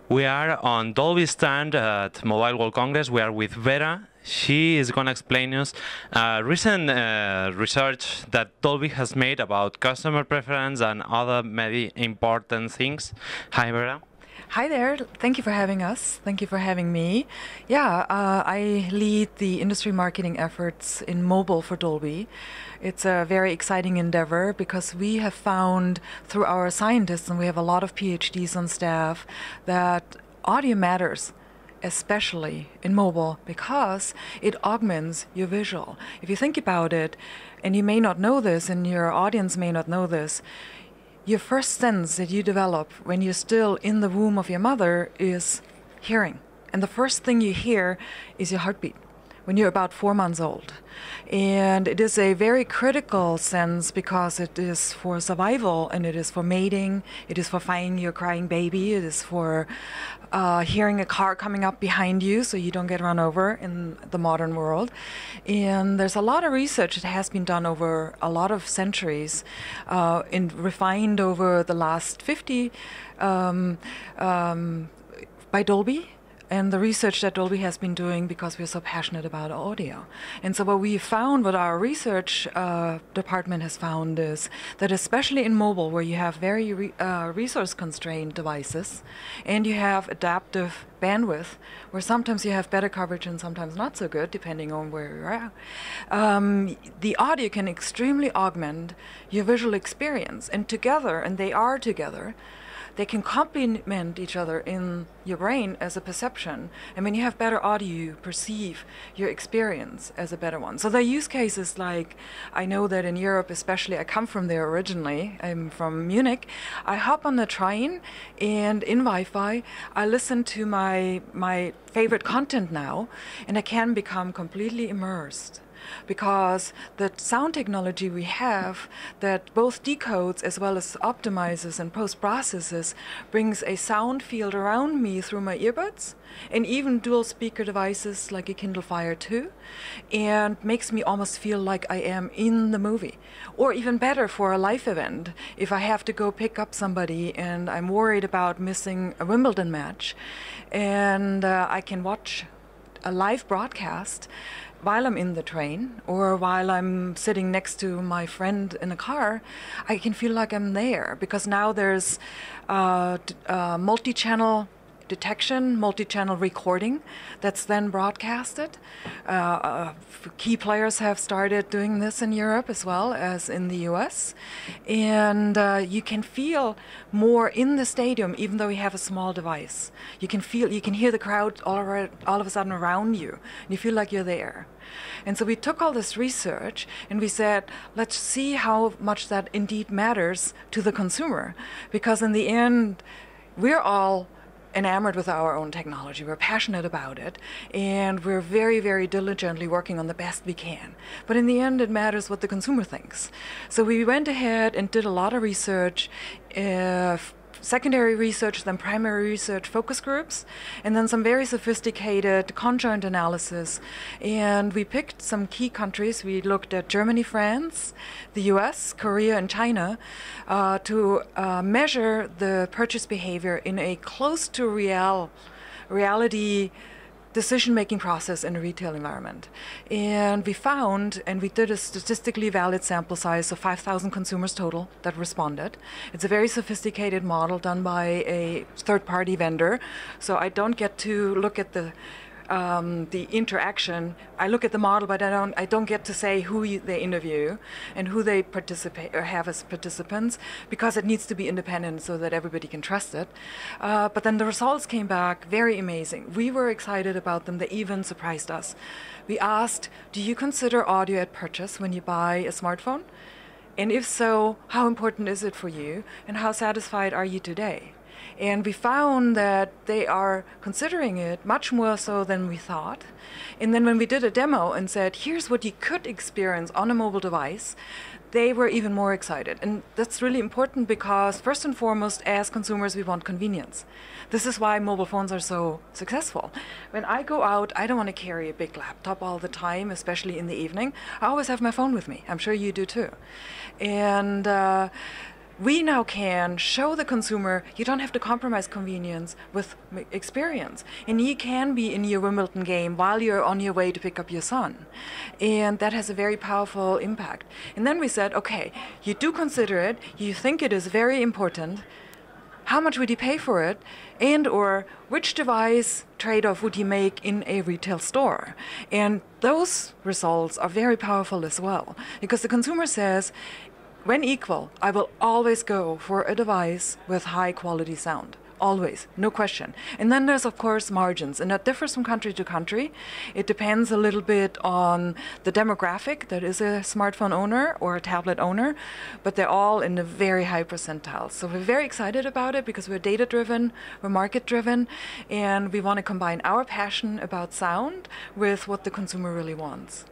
We are on Dolby stand at Mobile World Congress. We are with Vera. She is going to explain us recent research that Dolby has made about customer preference and other maybe important things. Hi, Vera. Hi there. Thank you for having us. Thank you for having me. Yeah, I lead the industry marketing efforts in mobile for Dolby. It's a very exciting endeavor because we have found through our scientists, and we have a lot of PhDs on staff, that audio matters, especially in mobile, because it augments your visual. If you think about it, and you may not know this, and your audience may not know this, your first sense that you develop when you're still in the womb of your mother is hearing. And the first thing you hear is your heartbeat when you're about 4 months old. And it is a very critical sense because it is for survival, and it is for mating, it is for finding your crying baby, it is for hearing a car coming up behind you so you don't get run over in the modern world. And there's a lot of research that has been done over a lot of centuries and refined over the last 50 by Dolby. And the research that Dolby has been doing because we're so passionate about audio. And so what we found, what our research department has found, is that especially in mobile, where you have very resource-constrained devices, and you have adaptive bandwidth, where sometimes you have better coverage and sometimes not so good, depending on where you're at, the audio can extremely augment your visual experience. And together, and they are together, they can complement each other in your brain as a perception. And when you have better audio, you perceive your experience as a better one. So there are use cases like, I know that in Europe, especially, I come from there originally, I'm from Munich, I hop on the train and in Wi-Fi, I listen to my favorite content now, and I can become completely immersed. Because the sound technology we have that both decodes as well as optimizes and post-processes brings a sound field around me through my earbuds and even dual speaker devices like a Kindle Fire 2, and makes me almost feel like I am in the movie. Or even better, for a live event, if I have to go pick up somebody and I'm worried about missing a Wimbledon match, and I can watch a live broadcast while I'm in the train or while I'm sitting next to my friend in a car, I can feel like I'm there, because now there's multi-channel detection, multi-channel recording that's then broadcasted. Key players have started doing this in Europe as well as in the US. And you can feel more in the stadium, even though you have a small device. You can hear the crowd all of a sudden around you, and you feel like you're there. And so we took all this research and we said, let's see how much that indeed matters to the consumer. Because in the end, we're all enamored with our own technology. We're passionate about it, and we're very, very diligently working on the best we can. But in the end, it matters what the consumer thinks. So we went ahead and did a lot of research, secondary research, then primary research focus groups, and then some very sophisticated conjoint analysis. And we picked some key countries. We looked at Germany, France, the US, Korea, and China to measure the purchase behavior in a close to reality decision-making process in a retail environment. And we found, and we did a statistically valid sample size of 5,000 consumers total that responded. It's a very sophisticated model done by a third-party vendor, so I don't get to look at the interaction. I look at the model, but I don't get to say who they interview and who they participate or have as participants, because it needs to be independent so that everybody can trust it. But then the results came back very amazing. We were excited about them. They even surprised us. We asked, do you consider audio at purchase when you buy a smartphone? And if so, how important is it for you? And how satisfied are you today? And we found that they are considering it much more so than we thought. And then when we did a demo and said, here's what you could experience on a mobile device, they were even more excited. And that's really important because, first and foremost, as consumers, we want convenience. This is why mobile phones are so successful. When I go out, I don't want to carry a big laptop all the time, especially in the evening. I always have my phone with me. I'm sure you do too. And we now can show the consumer you don't have to compromise convenience with experience. And you can be in your Wimbledon game while you're on your way to pick up your son. And that has a very powerful impact. And then we said, okay, you do consider it, you think it is very important. How much would you pay for it? And or which device trade-off would you make in a retail store? And those results are very powerful as well. Because the consumer says, when equal, I will always go for a device with high quality sound. Always, no question. And then there's, of course, margins. And that differs from country to country. It depends a little bit on the demographic that is a smartphone owner or a tablet owner. But they're all in the very high percentiles. So we're very excited about it because we're data-driven, we're market-driven, and we want to combine our passion about sound with what the consumer really wants.